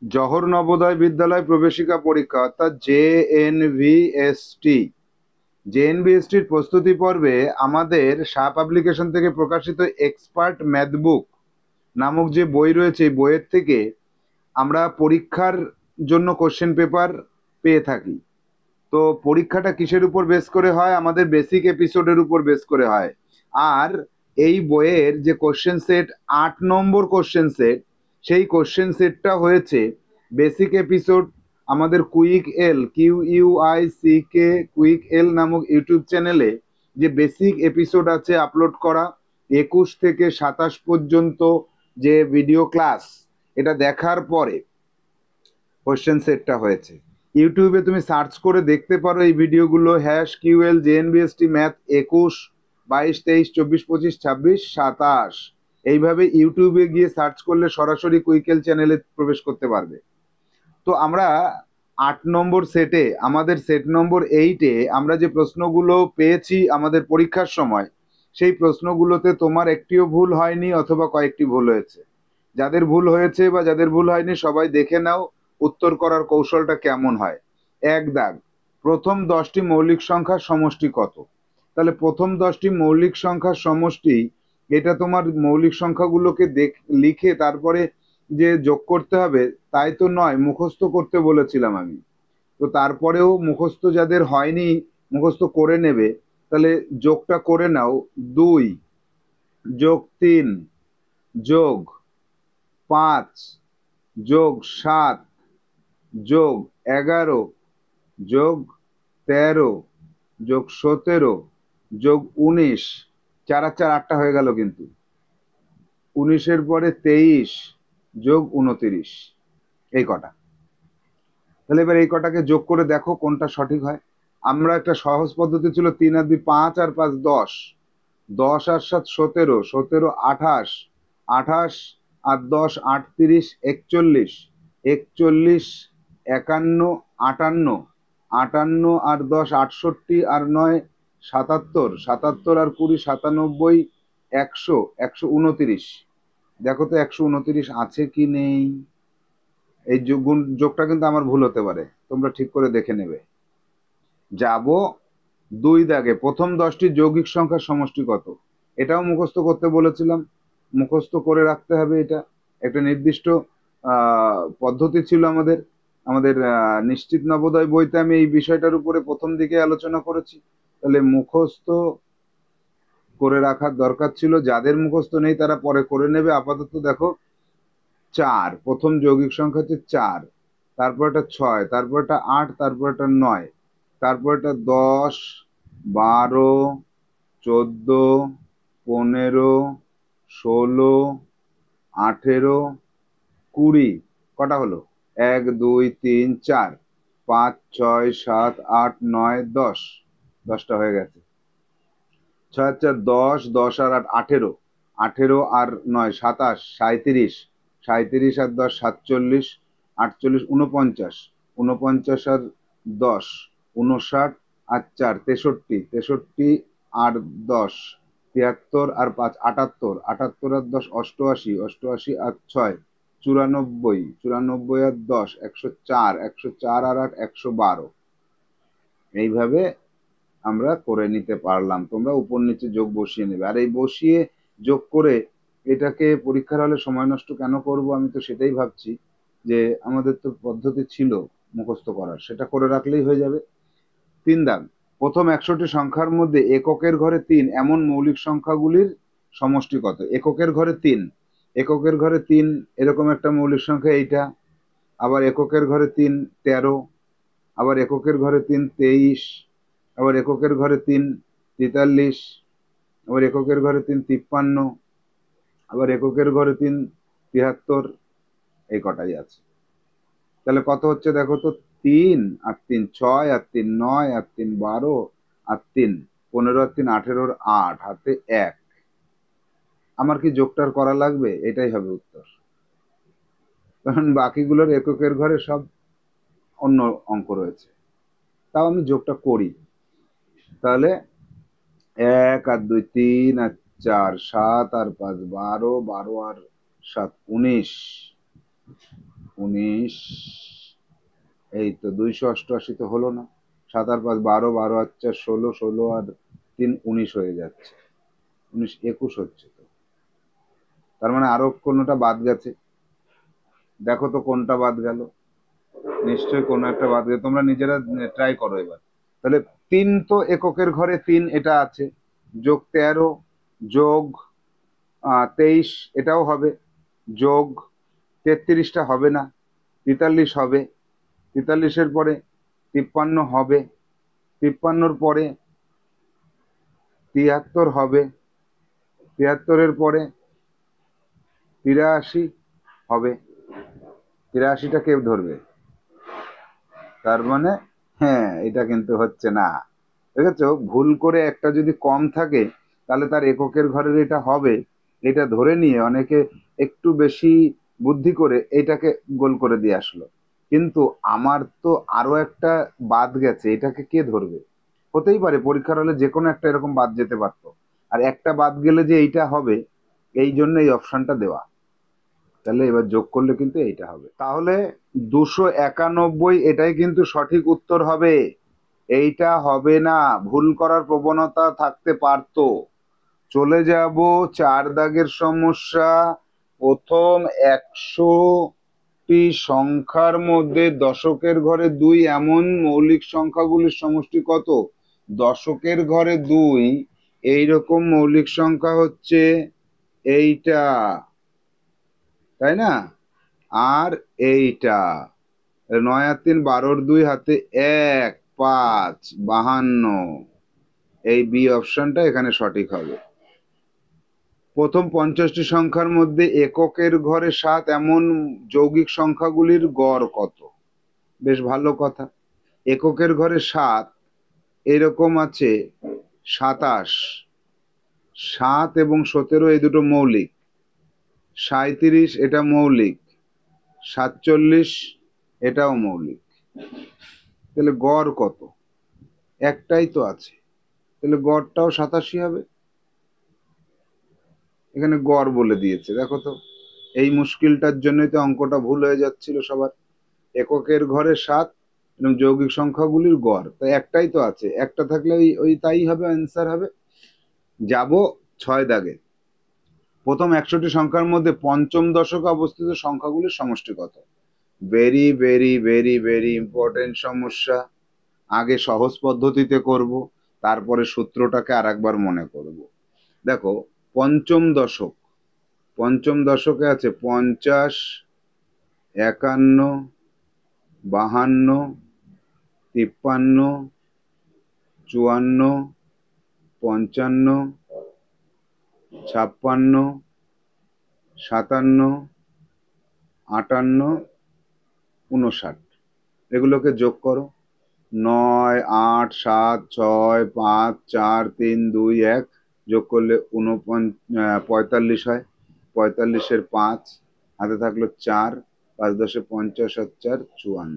জওহর নবোদয় বিদ্যালয় প্রবেশিকা পরীক্ষা অর্থাৎ জেএনভিএসটি। জেএনভিএসটির প্রস্তুতি পর্বে আমাদের সাহা পাবলিকেশন থেকে প্রকাশিত এক্সপার্ট ম্যাথ বুক নামক যে বই রয়েছে, এই বইয়ের থেকে আমরা পরীক্ষার জন্য কোশ্চেন পেপার পেয়ে থাকি। তো পরীক্ষাটা কিসের উপর বেস করে হয়? আমাদের বেসিক এপিসোডের উপর বেস করে হয়। আর এই বইয়ের যে কোশ্চেন সেট 8 নম্বর কোশ্চেন সেট, সেই কোশ্চেন সেটটা হয়েছে বেসিক এপিসোড আমাদের কুইক এল QUICK কুইক এল নামক ইউটিউব চ্যানেলে যে বেসিক এপিসোড আছে আপলোড করা 21 থেকে 27 পর্যন্ত যে ভিডিও ক্লাস, এটা দেখার পরে কোশ্চেন সেটটা হয়েছে। ইউটিউবে তুমি সার্চ করে দেখতে পারো এই ভিডিওগুলো #QL জেএনবিএসটি ম্যাথ 21, 22, 23, 24, 25, 26, 27 এইভাবে ইউটিউবে গিয়ে সার্চ করলে সরাসরি কুইকেল চ্যানেলে প্রবেশ করতে পারবে। তো আমরা 8 নম্বর সেটে, আমাদের সেট নম্বর 8-এ আমরা যে প্রশ্নগুলো পেয়েছি আমাদের পরীক্ষার সময়, সেই প্রশ্নগুলোতে তোমার একটিও ভুল হয়নি অথবা কয়েকটি ভুল হয়েছে। যাদের ভুল হয়েছে বা যাদের ভুল হয়নি সবাই দেখে নাও উত্তর করার কৌশলটা কেমন হয়। 1 দাগ, প্রথম 10টি মৌলিক সংখ্যার সমষ্টি কত? তাহলে প্রথম 10টি মৌলিক সংখ্যার সমষ্টি, এটা তোমার মৌলিক সংখ্যাগুলোকে লিখে তারপরে যে যোগ করতে হবে তাই তো নয়, মুখস্থ করতে বলেছিলাম আমি। তো তারপরেও মুখস্থ যাদের হয়নি মুখস্থ করে নেবে। তাহলে যোগটা করে নাও। 2 যোগ 3 যোগ 5 যোগ 7 যোগ 11 যোগ 13 যোগ 17 যোগ 19, 4 আর 4 8টা হয়ে গেল, কিন্তু 19-এর পরে 23 যোগ 29, এই কটা। তাহলে এবার এই কটাকে যোগ করে দেখো কোনটা সঠিক হয়। আমরা একটা সহজ পদ্ধতি ছিল 3 আর 2 5 আর 5 10, 10 আর 7 17, 17 28, 28 আর 10 38, 41, 41 51 58, 58 আর 10 68 আর 9 77, 77 আর 20 97, 100, 129। দেখো তো 129 আছে কি নেই। এই যোগটা কিন্তু আমার ভুল হতে পারে, তোমরা ঠিক করে দেখে নেবে। যাব 2 দাগে, প্রথম 10টি যৌগিক সংখ্যার সমষ্টি কত? এটাও মুখস্থ করতে বলেছিলাম, মুখস্থ করে রাখতে হবে। এটা একটা নির্দিষ্ট পদ্ধতি ছিল আমাদের আমাদের নিশ্চিত নবোদয় বইতে আমি এই বিষয়টার উপরে প্রথম দিকে আলোচনা করেছি। তাহলে মুখস্থ করে রাখার দরকার ছিল। যাদের মুখস্থ নেই তারা পরে করে নেবে। আপাতত দেখো 4, প্রথম যৌগিক সংখ্যা হচ্ছে 4, তারপর এটা 6, তারপর এটা 8, তারপর এটা 9, তারপর এটা 10, 12, 14, 15, 16, 18, 20। কটা হলো? 1 2 3 4 5 6 7 8 9 10, 10টা হয়ে গেছে। 6 আর 4 10, 10 আর 8 18, 18 আর 9 27, 37, 37 আর 10 47, 48 49, 49 আর 10 59 আর 4 63, 63 আর 10 73 আর 5 78, 78 আর 10 88, 88 আর 6 94, 94 আর 10 104, 104 আর 8 112। এইভাবে আমরা করে নিতে পারলাম। তোমরা উপর নিচে যোগ বসিয়ে নেবে। আর এই বসিয়ে যোগ করে এটাকে পরীক্ষার হলে সময় নষ্ট কেন করব? আমি তো সেটাই ভাবছি যে আমাদের তো পদ্ধতি ছিল মুখস্থ করার, সেটা করে রাখলেই হয়ে যাবে। 3 দাগ, প্রথম 100টি সংখ্যার মধ্যে এককের ঘরে 3 এমন মৌলিক সংখ্যাগুলির সমষ্টি কত? এককের ঘরে 3, এককের ঘরে 3 এরকম একটা মৌলিক সংখ্যা এইটা, আবার এককের ঘরে 3 13, আবার এককের ঘরে 3 23, আবার এককের ঘরে 3 43, আবার এককের ঘরে 3 53, আবার এককের ঘরে 3 73। এই কটাই আছে। তাহলে কত হচ্ছে দেখো তো? 3 আর 3 6 আর 3 9 আর 3 12 আর 3 15 আর 3 18 আর 8 হাতে 1। আমার কি যোগটার করা লাগবে? এটাই হবে উত্তর, কারণ বাকিগুলোর এককের ঘরে সব অন্য অঙ্ক রয়েছে। তাও আমি যোগটা করি। তাহলে 1 আর 2 3 আর 4 7 আর 5 12, 12 আর 7 19, 19, এই তো 288 তো হলো না। 7 আর 5 12, 12 আর 4 16, 16 আর 3 19 হয়ে যাচ্ছে। 19 21 হচ্ছে তো। তার মানে আরো কোনোটা বাদ গেছে, দেখো তো কোনটা বাদ গেল। নিশ্চয়ই কোনো একটা বাদ গেছে, তোমরা নিজেরা ট্রাই করো এবার। তাহলে 3 তো এককের ঘরে 3 এটা আছে, যোগ 13 যোগ 23 এটাও হবে, যোগ 33টা হবে না, 43 হবে, 43-এর পরে 53 হবে, 53-র পরে 73 হবে, 73-এর পরে 83 হবে। 83টা কে ধরবে? তার মানে হ্যাঁ, এটা কিন্তু হচ্ছে না। দেখেছো, ভুল করে একটা যদি কম থাকে তাহলে তার এককের ঘরের এটা হবে, এটা ধরে নিয়ে অনেকে একটু বেশি বুদ্ধি করে এটাকে গোল করে দিয়ে আসলো। কিন্তু আমার তো আরো একটা বাদ গেছে, এটাকে কে ধরবে? হতেই পারে পরীক্ষার হলে যে কোনো একটা এরকম বাদ যেতে পারতো, আর একটা বাদ গেলে যে এইটা হবে, এই জন্য এই অপশনটা দেওয়া। তাহলে এবার যোগ করলে কিন্তু এইটা হবে, তাহলে 291 এটাই কিন্তু সঠিক উত্তর হবে। এইটা হবে না, ভুল করার প্রবণতা থাকতে পারতো। চলে যাব 4 দাগের সমস্যা। প্রথম 100টি সংখ্যার মধ্যে দশকের ঘরে 2 এমন মৌলিক সংখ্যাগুলির সমষ্টি কত? দশকের ঘরে 2 এইরকম মৌলিক সংখ্যা হচ্ছে এইটা, তাই না? আর এইটা 9 আর 3 12, 2 হাতে 1, 5, 52। এই বি অপশনটা এখানে সঠিক হবে। প্রথম 50টি সংখ্যার মধ্যে এককের ঘরে 7 এমন যৌগিক সংখ্যাগুলির গড় কত? বেশ ভালো কথা। এককের ঘরে 7 এরকম আছে 27, 7 এবং 17 এই দুটো মৌলিক, 37 এটা মৌলিক, 47 এটাও মৌলিক। তাহলে গড় কত? একটাই তো আছে, তাহলে গড়টাও 87 হবে। এখানে গড় বলে দিয়েছে, দেখো তো। এই মুশকিলটার জন্যই তো অঙ্কটা ভুল হয়ে যাচ্ছিল সবার। এককের ঘরে 7 এবং যৌগিক সংখ্যাগুলির গড়, তাই একটাই তো আছে, একটা থাকলে ওই ওই তাই হবে, অ্যান্সার হবে। যাব 6 দাগে। প্রথম 100টি সংখ্যার মধ্যে পঞ্চম দশকে অবস্থিত সংখ্যাগুলির সমষ্টি কত? Very very very very important সমস্যা। আগে সহজ পদ্ধতিতে করব, তারপরে সূত্রটাকে আরেকবার মনে করব। দেখো, পঞ্চম দশক, পঞ্চম দশকে আছে 50, 51, 52, 53, 54, 55, 56, 57, 58, 59। এগুলোকে যোগ করো। 9, 8, 7, 6, 5, 4, 3, 2, 1 যোগ করলে 45 হয়। 45-এর 5 হাতে থাকলো 4, 5 10 50 আর 4 54।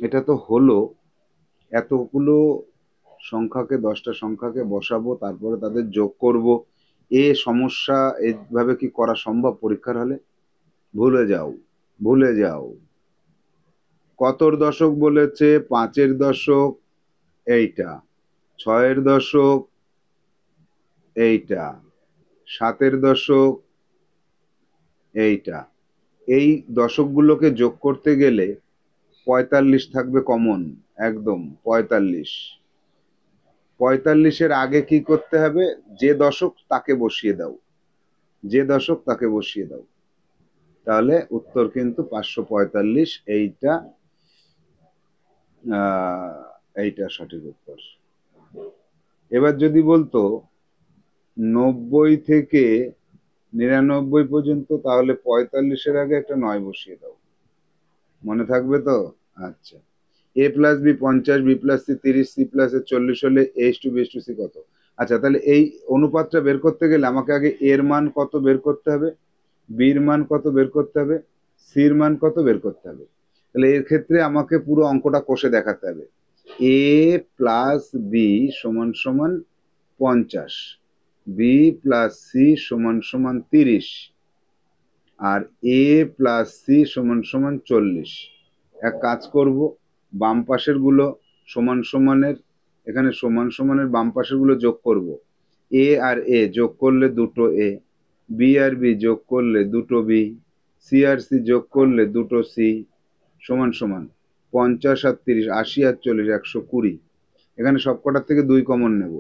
এটা তো হলো। এতগুলো সংখ্যাকে, 10টা সংখ্যাকে বসাবো, তারপরে তাদের যোগ করব। এ সমস্যা এইভাবে কি করা সম্ভব পরীক্ষার হলে? ভুলে যাও, ভুলে যাও। কতর দশক বলেছে? 5-এর দশক এইটা, 6-এর দশক এইটা, 7-এর দশক এইটা। এই দশকগুলোকে যোগ করতে গেলে 45 থাকবে কমন, একদম 45। 45-এর আগে কি করতে হবে? যে দশক তাকে বসিয়ে দাও, যে দশক তাকে বসিয়ে দাও, তাহলে উত্তর কিন্তু 545। এইটা এইটা সঠিক উত্তর। এবার যদি বলতো 90 থেকে 99 পর্যন্ত, তাহলে 45-এর আগে একটা 9 বসিয়ে দাও, মনে থাকবে তো? আচ্ছা, a plus B 50, B plus C 30, C plus A 40 হলে a:b:c কত? আচ্ছা, তাহলে এই অনুপাতটা বের করতে গেলে আমাকে আগে এর মান কত বের করতে হবে, বির মান কত বের করতে হবে, সির মান কত বের করতে হবে। তাহলে এর ক্ষেত্রে আমাকে পুরো অঙ্কটা কষে দেখাতে হবে। a প্লাস বি সমান সমান 50, বি প্লাস সি সমান সমান 30, আর এ প্লাস সি সমান সমান 40। এক কাজ করব, বাম পাশের গুলো সমান সমানের, এখানে সমান সমানের বাম পাশের গুলো যোগ করব। এ আর এ যোগ করলে দুটো এ, বি আর বি যোগ করলে দুটো বি, সি আর সি যোগ করলে দুটো সি, সমান সমান 50 আর 30, 80 আর 40, 120। এখানে সবকটার থেকে 2 কমন নেব।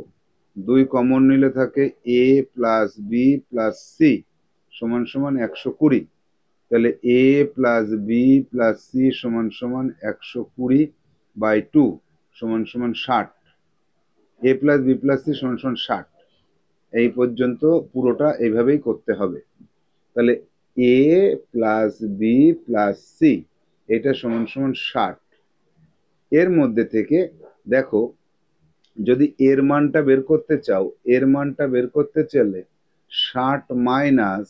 2 কমন নিলে থাকে এ প্লাস বি প্লাস সি সমান সমান 120। তাহলে এ প্লাস বি প্লাস সি সমান সমান 120/2 সমান সমান 60। এ প্লাস বি প্লাস সি সমান সমান 60। এই পর্যন্ত পুরোটা এইভাবেই করতে হবে। তাহলে এ প্লাস বি প্লাস সি এটা সমান সমান 60। এর মধ্যে থেকে দেখো, যদি এর মানটা বের করতে চাও, এর মানটা বের করতে চাইলে 60 মাইনাস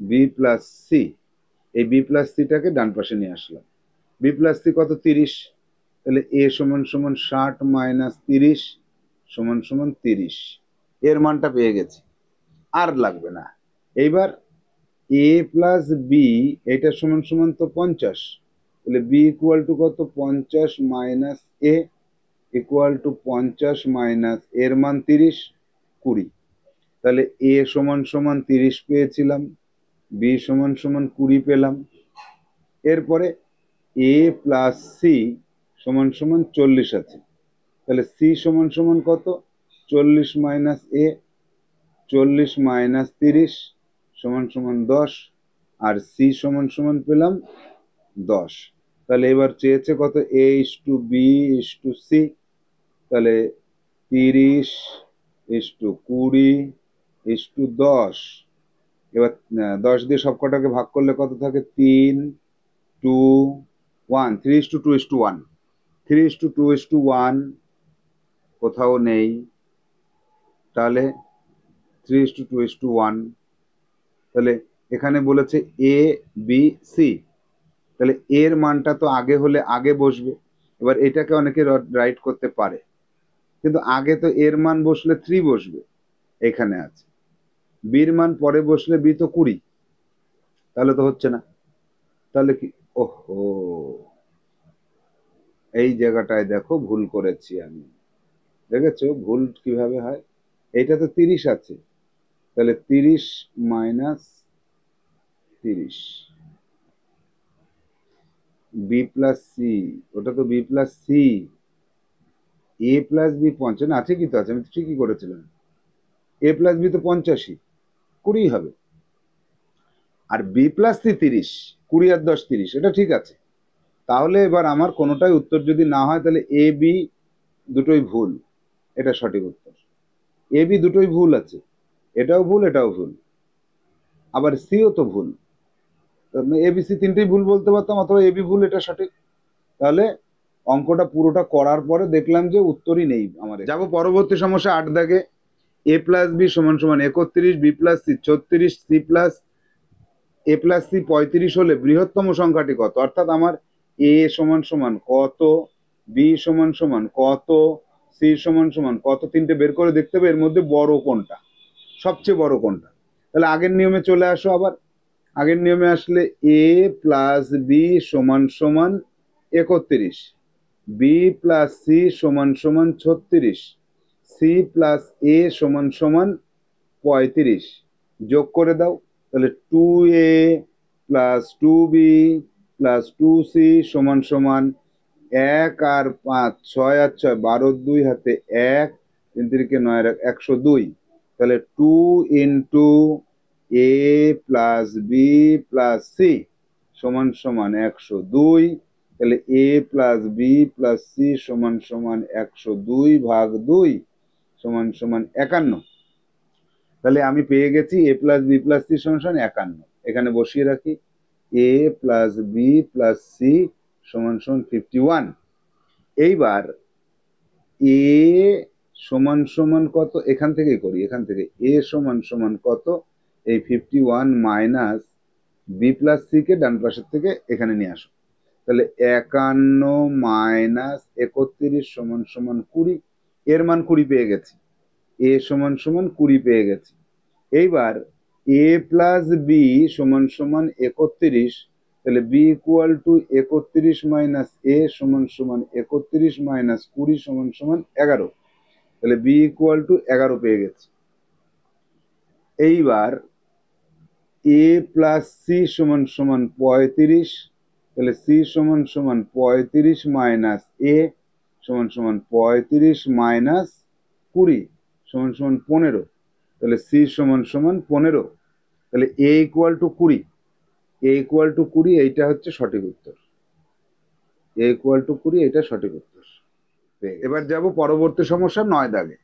বি প্লাস সি, এই বি প্লাস সিটাকে ডান পাশে নিয়ে আসলাম। বি প্লাস সি কত? 30। তাহলে এ সমান সমান 60 মাইনাস 30 সমান সমান 30। এর মানটা পেয়ে গেছি, আর লাগবে না। এইবার এ প্লাস বি এটা সমান সমান তো 50। তাহলে বি ইকুয়াল টু কত? 50 মাইনাস এ ইকুয়াল টু 50 মাইনাস এর মান 30, 20। তাহলে এ সমান সমান 30 পেয়েছিলাম, বি সমান সমান 20 পেলাম। এরপরে এ প্লাস সি সমান সমান 40 আছে। তাহলে সি সমান সমান কত? 40 মাইনাস এ, 40 মাইনাস 30 সমান সমান 10, আর সি সমান সমান পেলাম 10। তাহলে এবার চেয়েছে কত? A is to B is to C. তাহলে 30 ইস টু 20 ইস টু 10। এবার 10 দিয়ে সবকটাকে ভাগ করলে কত থাকে? 3, 2, 1। 3 is to 2 is to 1। 3 is to 2 is to 1 কোথাও নেই। তাহলে 3 ইস টু 2 ইস টু 1। তাহলে এখানে বলেছে এ বি সি। তাহলে এর মানটা তো আগে হলে আগে বসবে। এবার এটাকে অনেকে রাইট করতে পারে, কিন্তু আগে তো এর মান বসলে 3 বসবে, এখানে আছে। বির মান পরে বসলে বি তো 20, তাহলে তো হচ্ছে না। তাহলে কি? ওহো, এই জায়গাটায় দেখো ভুল করেছি আমি। দেখেছো ভুল কিভাবে হয়? এটা তো 30 আছে, তাহলে 30 মাইনাস 30 বি প্লাস সি, ওটা তো বি প্লাস সি। এ প্লাস বি 50 না, ঠিকই তো আছে, আমি তো ঠিকই করেছিলাম। এ প্লাস বি তো 85, 20 হবে। আর বি প্লাস সি 30, 20 আর 10 30, এটা ঠিক আছে। তাহলে এবার আমার কোনোটাই উত্তর যদি না হয়, তাহলে এ বি দুটোই ভুল, এটা সঠিক উত্তর। এ বি দুটোই ভুল আছে, এটাও ভুল এটাও ভুল, আবার সিও তো ভুল। এবিসি তিনটেই ভুল বলতে পারতাম, অথবা এবি ভুল, এটা সঠিক। তাহলে অঙ্কটা পুরোটা করার পরে দেখলাম যে উত্তরই নেই আমাদের। যাবো পরবর্তী সমস্যা 8 দাগে। এ প্লাস বি সমান সমান 31, B plus C 36, C plus A plus C 35 হলে বৃহত্তম সংখ্যাটি কত? অর্থাৎ আমার এ সমান সমান কত, বি সমান সমান কত, সি সমান সমান কত, তিনটে বের করে দেখতে হবে এর মধ্যে বড় কোনটা, সবচেয়ে বড় কোনটা। তাহলে আগের নিয়মে চলে আসো আবার। আগের নিয়মে আসলে এ প্লাস বি সমান সমান 31, বি প্লাস সি সমান সমান 36, সি প্লাস এ সমান সমান 35। যোগ করে দাও। তাহলে 2a plus 2b plus 2c সমান সমান 1 আর 5, 6 আর 6, 12, 2 হাতে 1, 3 3 9, 102। তাহলে 2 ইন্টু এ প্লাস বি প্লাস সি সমান সমান 102। তাহলে এ প্লাস বি প্লাস সি সমান সমান 102/2 সমান সমান 51। তাহলে আমি পেয়ে গেছি এ প্লাস বি প্লাস সি সমান সমান 51। এখানে বসিয়ে রাখি, এ প্লাস বি প্লাস সি সমান সমান 51। এইবার এ সমান সমান কত? এখান থেকেই করি, এখান থেকে এ সমান সমান কত? এই 51 minus B plus C K ডান পাশের থেকে এখানে নিয়ে আসো। তাহলে 51 মাইনাস 31 সমান সমান 20। এর মান 20 পেয়ে গেছি, এ সমান সমান 20 পেয়ে গেছি। এইবার এ প্লাস বি সমান সমান 31, তাহলে বি ইকুয়াল টু 31 মাইনাস এ সমান সমান 31 মাইনাস 20 সমান সমান 11, তাহলে বি ইকুয়াল টু 11 পেয়ে গেছে। এইবার এ প্লাস সি সমান সমান 35, তাহলে সি সমান সমান 35 মাইনাস এ সমান সমান 35 মাইনাস 20 সমান সমান 15, তাহলে সি সমান সমান 15, তাহলে A equal to 20, A equal to 20, এইটা হচ্ছে সঠিক উত্তর। এ ইকুয়াল টু 20, এটা সঠিক উত্তর। এবার যাব পরবর্তী সমস্যা 9 দাগে।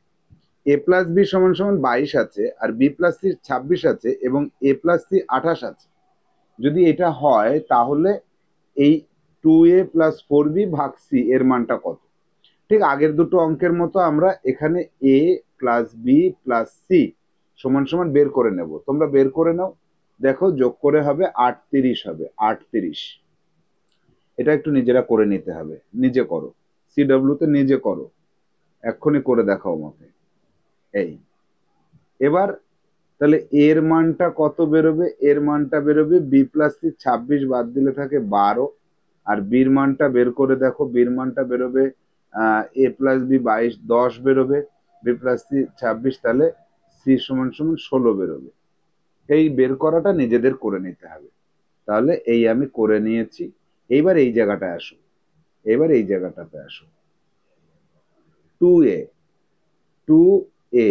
এ প্লাস বি সমান সমান 22 আছে, আর বি প্লাস সি 26 আছে, এবং এ প্লাস সি 28 আছে। যদি এটা হয় তাহলে এই 2a প্লাস 4b ভাগ সি এর মানটা কত? ঠিক আগের দুটো অঙ্কের মতো আমরা এখানে এ প্লাস বি প্লাস সি সমান সমান বের করে নেব। তোমরা বের করে নাও, দেখো যোগ করে হবে 38 হবে, 38। এটা একটু নিজেরা করে নিতে হবে, নিজে করো, সিডব্লিউ তে নিজে করো, এক্ষুনি করে দেখাও আমাকে। এই এবার তাহলে এর মানটা কত বেরোবে? এর মানটা বেরোবে বি প্লাস সি 26 বাদ দিলে থাকে 12, আর বির মানটা বের করে দেখো, বির মানটা বেরোবে এ প্লাস বি 22, 10 বেরোবে, বি প্লাস সি 26, তাহলে সি সমান সমান 16 বেরোবে। এই বের করাটা নিজেদের করে নিতে হবে। তাহলে এই আমি করে নিয়েছি। এইবার এই জায়গাটায় আসো, এবার এই জায়গাটাতে আসো, 2a 2a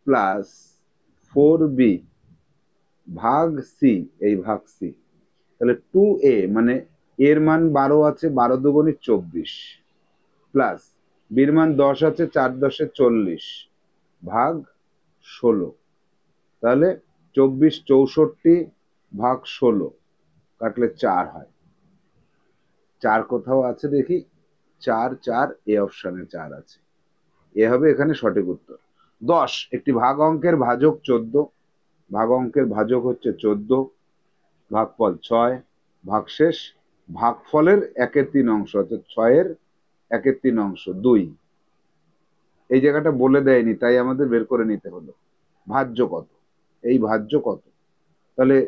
প্লাস 4b ভাগ সি, এই ভাগ সি, তাহলে 2a মানে এর মান 12 আছে, 12 দুগুণে 24, প্লাস বির মান 10 আছে, 4 10 40 ভাগ 16, তাহলে 24 64 ভাগ 16 কাটলে 4 হয়। 4 কোথাও আছে দেখি? 4 4, এ অপশনে 4 আছে, এ হবে এখানে সঠিক উত্তর। 10 একটি ভাগ অঙ্কের ভাজক 14, ভাগ অঙ্কের ভাজক হচ্ছে 14, ভাগফল 6, ভাগশেষ ভাগফলের 1/3 অংশ, অর্থাৎ 6 এর 1/3 অংশ 2। এই জায়গাটা বলে দেয়নি, তাই আমাদের বের করে নিতে হলো ভাজ্য কত। এই ভাজ্য কত? তাহলে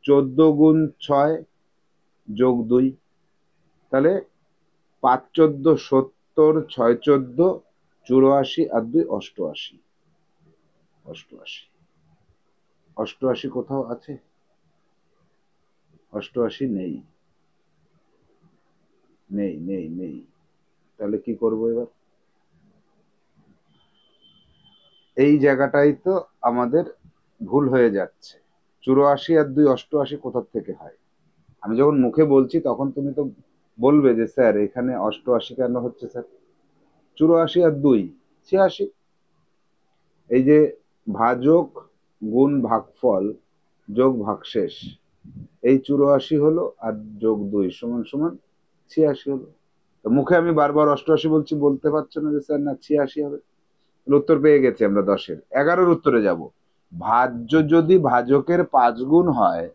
14 গুণ 6 যোগ 2, তাহলে 5 14 70, 6 14 84, আর 2 88। 88 88 কোথাও আছে? 88 নেই, নেই নেই নেই। তাহলে কি করবো এবার? এই জায়গাটাই তো আমাদের ভুল হয়ে যাচ্ছে। 84 আর 2 88 কোথা থেকে হয়? আমি যখন মুখে বলছি তখন তুমি তো বলবে যে স্যার এখানে 88 কেন হচ্ছে স্যার? 84 আর 2 86। এই যে ভাজক গুণ ভাগফল যোগ ভাগশেষ, এই 84 হলো, আর যোগ 2 সমান সমান 86 হলো। তো মুখে আমি বারবার 88 বলছি, বলতে পারছো না যে স্যার না 86 হবে? উত্তর পেয়ে গেছি আমরা 10-এর। 11-এর উত্তরে যাব। ভাজ্য যদি ভাজকের 5 গুণ হয়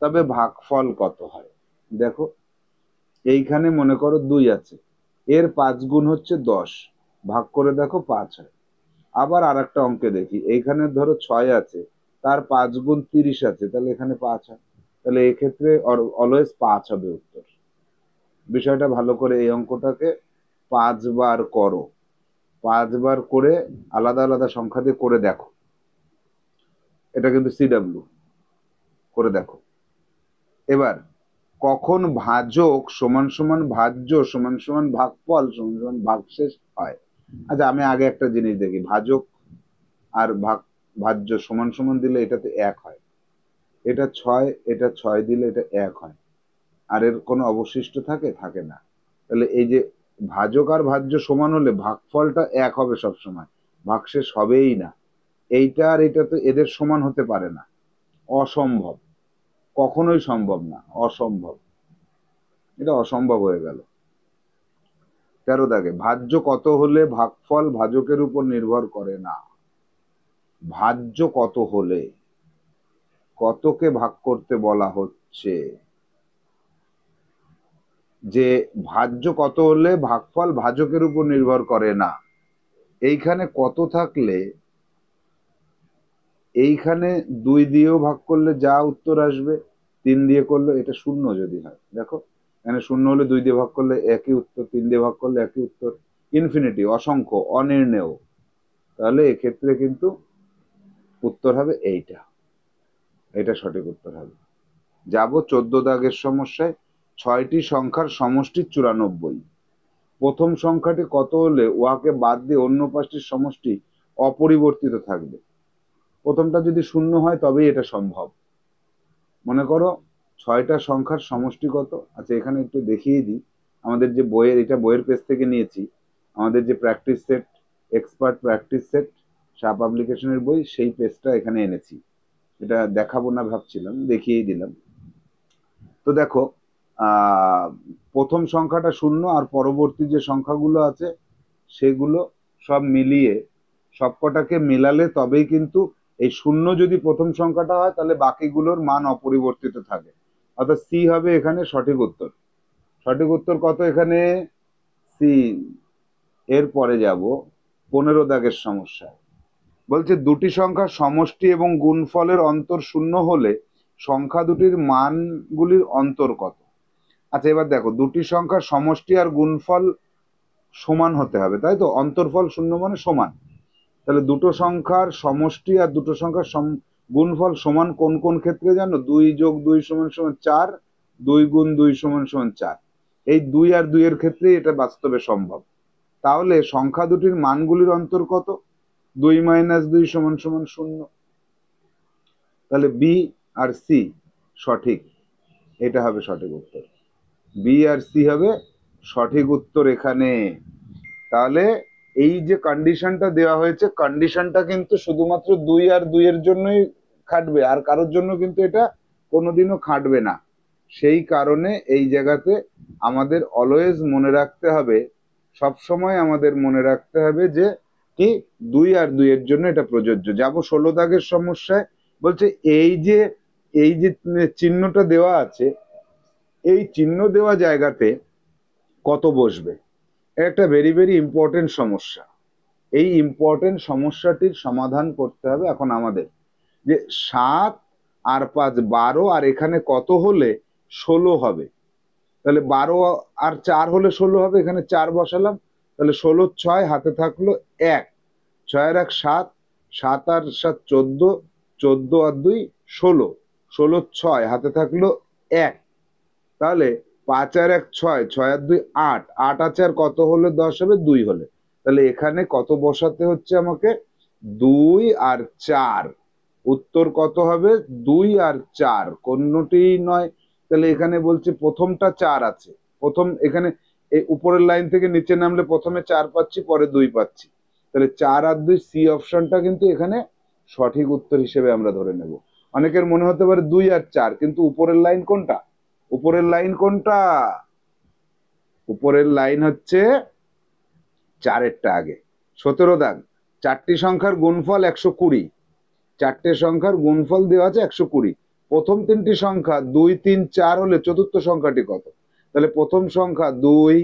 তবে ভাগফল কত হয়? দেখো এইখানে মনে করো 2 আছে, এর 5 গুণ হচ্ছে 10, ভাগ করে দেখো 5 হয়। আবার আর একটা অঙ্কে দেখি, এইখানে ধরো 6 আছে, তার 5 গুণ 30 আছে, তাহলে এখানে 5 হয়। তাহলে এক্ষেত্রে অলওয়েজ 5 হবে উত্তর। বিষয়টা ভালো করে এই অঙ্কটাকে 5 বার করো, 5 বার করে আলাদা আলাদা সংখ্যা দিয়ে করে দেখো। এটা কিন্তু সিডব্লিউ, করে দেখো। এবার কখন ভাজক সমান সমান ভাজ্য সমান সমান ভাগফল সমান সমান ভাগশেষ হয়? আচ্ছা আমি আগে একটা জিনিস দেখি, ভাজক আর ভাজ্য সমান সমান দিলে এটাতে 1 হয়, এটা 6, এটা 6 দিলে এটা 1 হয়, আর এর কোনো অবশিষ্ট থাকে? থাকে না। তাহলে এই যে ভাজক আর ভাজ্য সমান হলে ভাগফলটা 1 হবে সব সময়, ভাগশেষ হবেই না। এইটা আর এটা তো এদের সমান হতে পারে না, অসম্ভব, কখনোই সম্ভব না, অসম্ভব, এটা অসম্ভব হয়ে গেল। 13 দাগে, ভাজ্য কত হলে ভাগফল ভাজকের উপর নির্ভর করে না? ভাজ্য কত হলে, কতকে ভাগ করতে বলা হচ্ছে? যে ভাজ্য কত হলে ভাগফল ভাজকের উপর নির্ভর করে না, এইখানে কত থাকলে এইখানে 2 দিয়েও ভাগ করলে যা উত্তর আসবে, 3 দিয়ে করলে এটা শূন্য যদি হয়, দেখো এখানে শূন্য হলে 2 দিয়ে ভাগ করলে একই উত্তর, 3 দিয়ে ভাগ করলে একই উত্তর, ইনফিনিটি, অসংখ্য, অনির্ণেয়। তাহলে এক্ষেত্রে কিন্তু উত্তর হবে এইটা, এটা সঠিক উত্তর হবে। যাব 14 দাগের সমস্যায়। 6টি সংখ্যার সমষ্টি 94। প্রথম সংখ্যাটি কত হলে উহাকে বাদ দিয়ে অন্য 5টির সমষ্টি অপরিবর্তিত থাকবে? প্রথমটা যদি শূন্য হয় তবেই এটা সম্ভব। মনে করো 6টা সংখ্যার সমষ্টি কত। আচ্ছা এখানে একটু দেখিয়ে দিই, আমাদের যে বইয়ের, এটা বইয়ের পেজ থেকে নিয়েছি, আমাদের যে practice set, expert practice set, Shah পাবলিকেশনের বই, সেই পেজটা এখানে এনেছি। এটা দেখাবো না ভাবছিলাম, দেখিয়েই দিলাম। তো দেখো প্রথম সংখ্যাটা শূন্য, আর পরবর্তী যে সংখ্যাগুলো আছে সেগুলো সব মিলিয়ে, সবকটাকে মেলালে তবেই কিন্তু এই শূন্য যদি প্রথম সংখ্যাটা হয় তাহলে বাকিগুলোর মান অপরিবর্তিত থাকে, অর্থাৎ সি হবে এখানে সঠিক উত্তর। সঠিক উত্তর কত এখানে? সি। এরপরে যাব 15 দাগের সমস্যা। বলছে দুটি সংখ্যার সমষ্টি এবং গুণফলের অন্তর শূন্য হলে সংখ্যা দুটির মানগুলির অন্তর কত? আচ্ছা এবার দেখো, দুটি সংখ্যার সমষ্টি আর গুণফল সমান হতে হবে, তাই তো? অন্তরফল শূন্য মানে সমান। তাহলে দুটো সংখ্যার সমষ্টি আর দুটো সংখ্যার গুণফল সমান কোন কোন ক্ষেত্রে জানো? 2 যোগ 2 সমান সমান 4, 2 গুণ 2 সমান সমান 4। এই 2 আর 2 এর ক্ষেত্রে এটা বাস্তবে সম্ভব। তাহলে সংখ্যা দুটির মানগুলির অন্তর কত? 2 মাইনাস 2 সমান সমান 0। তাহলে বি আর সি সঠিক, এটা হবে সঠিক উত্তর। বি আর সি হবে সঠিক উত্তর এখানে। তাহলে এই যে কন্ডিশনটা দেওয়া হয়েছে, কন্ডিশনটা কিন্তু শুধুমাত্র 2 আর 2 এর জন্যই খাটবে, আর কারোর জন্য কিন্তু এটা কোনোদিনও খাটবে না। সেই কারণে এই জায়গাতে আমাদের অলওয়েজ মনে রাখতে হবে, সব সময় আমাদের মনে রাখতে হবে যে কি 2 আর 2 এর জন্য এটা প্রযোজ্য। যাব 16 দাগের সমস্যায়। বলছে এই যে চিহ্নটা দেওয়া আছে, এই চিহ্ন দেওয়া জায়গাতে কত বসবে? একটা ভেরি ভেরি ইম্পর্টেন্ট সমস্যা। এই ইম্পর্টেন্ট সমস্যাটির সমাধান করতে হবে এখন আমাদের, যে 7 আর 5 12, আর এখানে কত হলে 16 হবে? তাহলে 12 আর 4 হলে 16 হবে, এখানে 4 বসালাম, তাহলে 16 6 হাতে থাকলো 1, 6 আর 1 7, 7 আর 7 14, 14 আর 2 16, 16 6 হাতে থাকলো 1, তাহলে 5 আর 1 6, 6 আর 2 8, 8 আছে আর কত হলে 10 হবে? 2 হলে। তাহলে এখানে কত বসাতে হচ্ছে আমাকে? 2 আর 4। উত্তর কত হবে? 2 আর 4, কোনটি নয়। তাহলে এখানে বলছে প্রথমটা 4 আছে, প্রথম এখানে এই উপরের লাইন থেকে নিচে নামলে প্রথমে 4 পাচ্ছি, পরে 2 পাচ্ছি। তাহলে 4 আর 2, সি অপশনটা কিন্তু এখানে সঠিক উত্তর হিসেবে আমরা ধরে নেব। অনেকের মনে হতে পারে 2 আর 4, কিন্তু উপরের লাইন কোনটা? উপরের লাইন কোনটা? উপরের লাইন হচ্ছে 4এরটা আগে। 17 দাগ। 4টি সংখ্যার গুণফল 120। 4টে সংখ্যার গুণফল দেওয়া আছে 120। প্রথম 3টি সংখ্যা 2 3 4 হলে চতুর্থ সংখ্যাটি কত? তাহলে প্রথম সংখ্যা 2,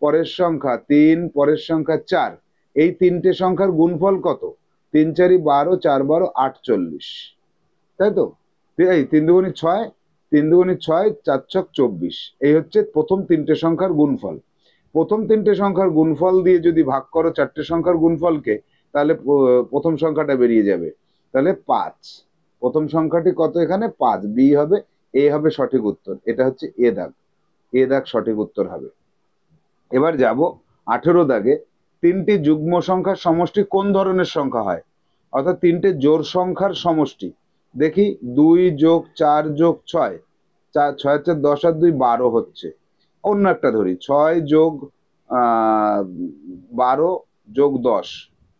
পরের সংখ্যা 3, পরের সংখ্যা 4। এই 3টে সংখ্যার গুণফল কত? 3 4 12, 4 12 48, তাই তো? এই 3 দুগুণে 6, 3 দুগুণে 6, 4 ছক 24। এই হচ্ছে প্রথম 3টে সংখ্যার গুণফল। প্রথম 3টে সংখ্যার গুণফল দিয়ে যদি ভাগ করো 4টে সংখ্যার গুণফলকে, তাহলে প্রথম সংখ্যাটা বেরিয়ে যাবে। তাহলে 5। প্রথম সংখ্যাটি কত এখানে? 5। বি হবে, এ হবে সঠিক উত্তর। এটা হচ্ছে এ দাগ, এ দাগ সঠিক উত্তর হবে। এবার যাব 18 দাগে। 3টি যুগ্ম সংখ্যার সমষ্টি কোন ধরনের সংখ্যা হয়? অর্থাৎ 3টে জোড় সংখ্যার সমষ্টি। দেখি 2 যোগ 4 যোগ 6, 4 6 4 10 আর 2 12 হচ্ছে। অন্য একটা ধরি, 6 যোগ 12 যোগ 10,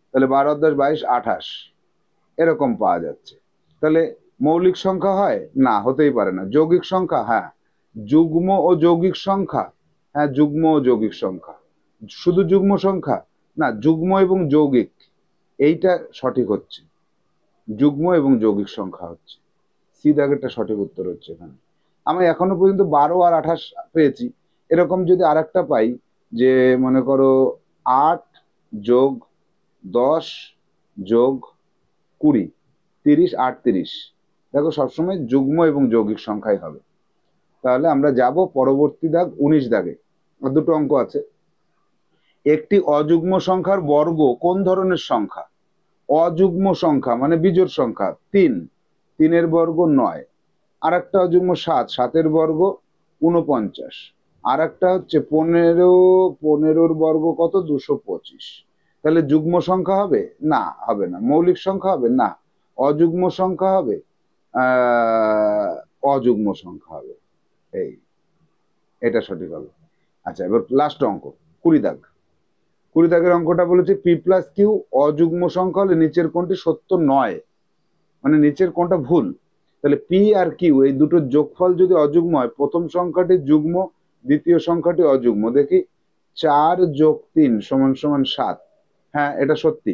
তাহলে 12 আর 10 22 28, এরকম পাওয়া যাচ্ছে। তাহলে মৌলিক সংখ্যা হয় না? হতেই পারে না। যৌগিক সংখ্যা? হ্যাঁ। যুগ্ম ও যৌগিক সংখ্যা? হ্যাঁ, যুগ্ম ও যৌগিক সংখ্যা। শুধু যুগ্ম সংখ্যা না, যুগ্ম এবং যৌগিক, এইটা সঠিক হচ্ছে। যুগ্ম এবং যৌগিক সংখ্যা হচ্ছে। সি দাগেরটা সঠিক উত্তর হচ্ছে এখানে। আমি এখনো পর্যন্ত 12 আর 28 পেয়েছি। এরকম যদি আরেকটা পাই, যে মনে করো 8 যোগ 10 যোগ 20, 30, 38। দেখো সবসময় যুগ্ম এবং যৌগিক সংখ্যাই হবে। তাহলে আমরা যাব পরবর্তী দাগ 19 দাগে। আর দুটো অঙ্ক আছে। একটি অযুগ্ম সংখ্যার বর্গ কোন ধরনের সংখ্যা? অযুগ্ম সংখ্যা মানে বিজোড় সংখ্যা 3, 3-এর বর্গ 9। আর একটা অযুগ্ম 7, 7-এর বর্গ 49। আর একটা হচ্ছে 15, 15-র বর্গ কত? 225। তাহলে যুগ্ম সংখ্যা হবে না? হবে না। মৌলিক সংখ্যা হবে না। অযুগ্ম সংখ্যা হবে? অযুগ্ম সংখ্যা হবে। এই এটা সঠিক হবে। আচ্ছা, এবার লাস্ট অঙ্ক 20 দাগ। 20 দাগের অঙ্কটা বলেছে পি প্লাস কিউ অযুগ্ম সংখ্যা হলে নিচের কোনটি সত্য নয়, মানে নিচের কোনটা ভুল। তাহলে পি আর কিউ এই দুটোর যোগফল যদি অযুগ্ম হয়, প্রথম সংখ্যাটি যুগ্ম, দ্বিতীয় সংখ্যাটি অযুগ্ম। দেখি 4 যোগ 3 সমান সমান 7। হ্যাঁ, এটা সত্যি।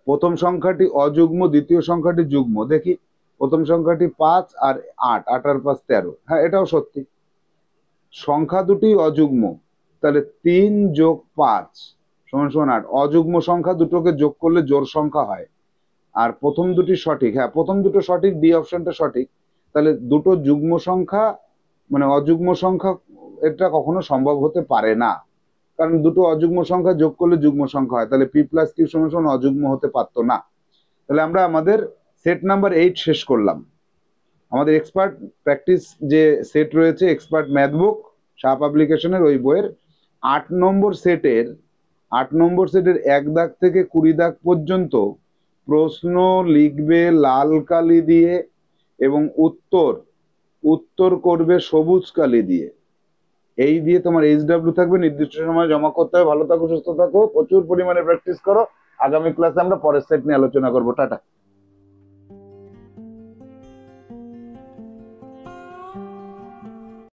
প্রথম সংখ্যাটি অযুগ্ম, দ্বিতীয় সংখ্যাটি যুগ্ম। দেখি প্রথম সংখ্যাটি 5 আর 8, 8 আর 5 13। হ্যাঁ, এটাও সত্যি। সংখ্যা দুটি অযুগ্ম, তাহলে 3 যোগ 5 সমান সমান 8। অযুগ্ম সংখ্যা দুটোকে যোগ করলে জোড় সংখ্যা হয়। আর প্রথম দুটি সঠিক। হ্যাঁ, প্রথম দুটো সঠিক, ডি অপশনটা সঠিক। তাহলে দুটো যুগ্ম সংখ্যা মানে অযুগ্ম সংখ্যা এটা কখনো সম্ভব হতে পারে না, কারণ দুটো অযুগ্ম সংখ্যা যোগ করলে যুগ্ম সংখ্যা হয়। তাহলে পি প্লাস কিউ সমান সমান অযুগ্ম হতে পারতো না। তাহলে আমরা আমাদের সেট নাম্বার 8 শেষ করলাম। আমাদের এক্সপার্ট প্র্যাকটিস যে সেট রয়েছে, এক্সপার্ট ম্যাথ বুক শাহ পাবলিকেশনের, ওই বইয়ের 8 নম্বর সেটের 1 দাগ থেকে 20 দাগ পর্যন্ত প্রশ্ন লিখবে লাল কালি দিয়ে এবং উত্তর করবে সবুজ কালি দিয়ে। এই দিয়ে তোমার HW থাকবে, নির্দিষ্ট সময় জমা করতে হবে। ভালো থাকো, সুস্থ থাকো, প্রচুর পরিমাণে প্র্যাকটিস করো। আগামী ক্লাসে আমরা পরের সেট নিয়ে আলোচনা করবো। টাটা।